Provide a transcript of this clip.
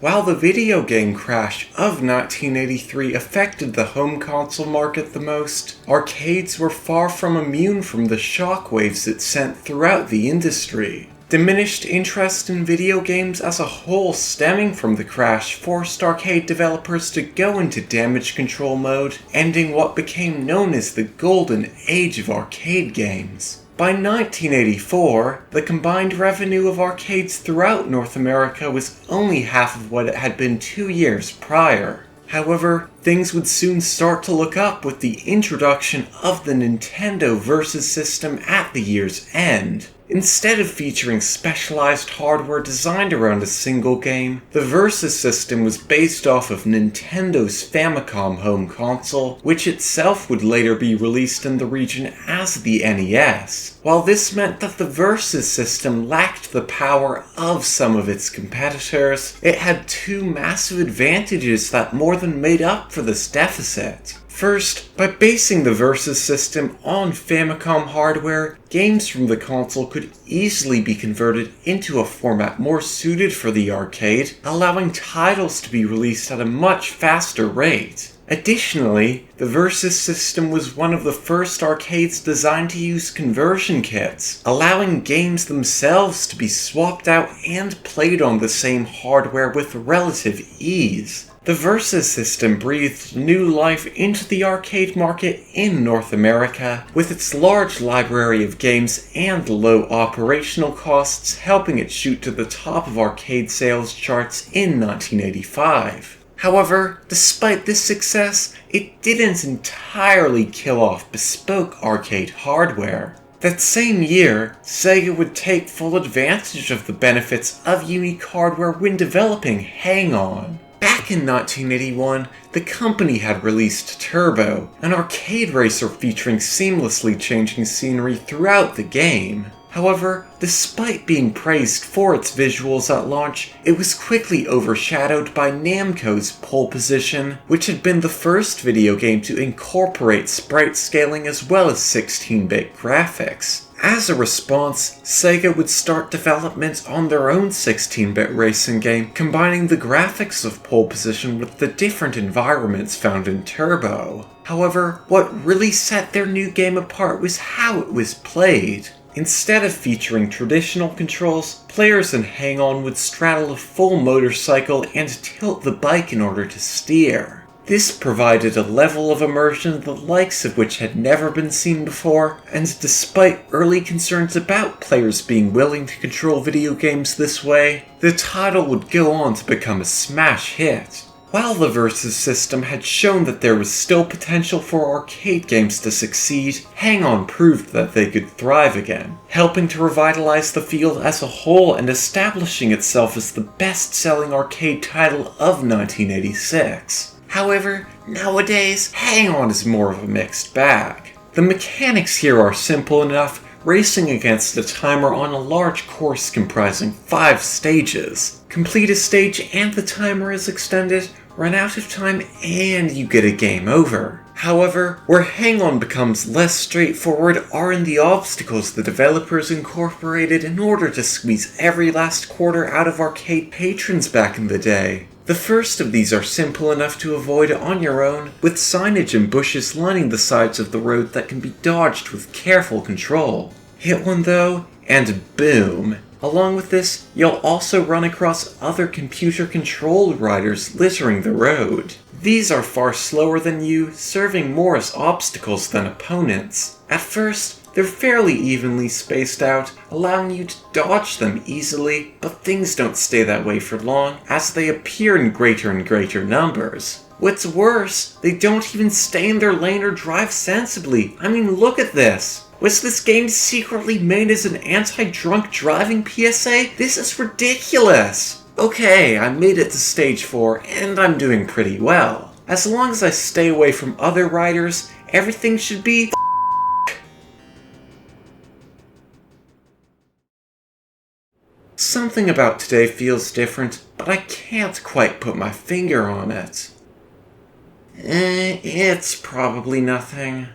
While the video game crash of 1983 affected the home console market the most, arcades were far from immune from the shockwaves it sent throughout the industry. Diminished interest in video games as a whole stemming from the crash forced arcade developers to go into damage control mode, ending what became known as the golden age of arcade games. By 1984, the combined revenue of arcades throughout North America was only half of what it had been 2 years prior. However, things would soon start to look up with the introduction of the Nintendo Versus system at the year's end. Instead of featuring specialized hardware designed around a single game, the Versus system was based off of Nintendo's Famicom home console, which itself would later be released in the region as the NES. While this meant that the Versus system lacked the power of some of its competitors, it had two massive advantages that more than made up for this deficit. First, by basing the Versus system on Famicom hardware, games from the console could easily be converted into a format more suited for the arcade, allowing titles to be released at a much faster rate. Additionally, the Versus system was one of the first arcades designed to use conversion kits, allowing games themselves to be swapped out and played on the same hardware with relative ease. The Versus system breathed new life into the arcade market in North America, with its large library of games and low operational costs helping it shoot to the top of arcade sales charts in 1985. However, despite this success, it didn't entirely kill off bespoke arcade hardware. That same year, Sega would take full advantage of the benefits of unique hardware when developing Hang On. Back in 1981, the company had released Turbo, an arcade racer featuring seamlessly changing scenery throughout the game. However, despite being praised for its visuals at launch, it was quickly overshadowed by Namco's Pole Position, which had been the first video game to incorporate sprite scaling as well as 16-bit graphics. As a response, Sega would start development on their own 16-bit racing game, combining the graphics of Pole Position with the different environments found in Turbo. However, what really set their new game apart was how it was played. Instead of featuring traditional controls, players in Hang On would straddle a full motorcycle and tilt the bike in order to steer. This provided a level of immersion the likes of which had never been seen before, and despite early concerns about players being willing to control video games this way, the title would go on to become a smash hit. While the Versus system had shown that there was still potential for arcade games to succeed, Hang On proved that they could thrive again, helping to revitalize the field as a whole and establishing itself as the best-selling arcade title of 1986. However, nowadays, Hang On is more of a mixed bag. The mechanics here are simple enough, racing against a timer on a large course comprising 5 stages. Complete a stage and the timer is extended, run out of time, and you get a game over. However, where Hang On becomes less straightforward are in the obstacles the developers incorporated in order to squeeze every last quarter out of arcade patrons back in the day. The first of these are simple enough to avoid on your own, with signage and bushes lining the sides of the road that can be dodged with careful control. Hit one though, and boom. Along with this, you'll also run across other computer-controlled riders littering the road. These are far slower than you, serving more as obstacles than opponents. At first, they're fairly evenly spaced out, allowing you to dodge them easily, but things don't stay that way for long, as they appear in greater and greater numbers. What's worse, they don't even stay in their lane or drive sensibly. I mean, look at this. Was this game secretly made as an anti-drunk driving PSA? This is ridiculous! Okay, I made it to stage 4, and I'm doing pretty well. As long as I stay away from other riders, everything should be Something about today feels different, but I can't quite put my finger on it. It's probably nothing.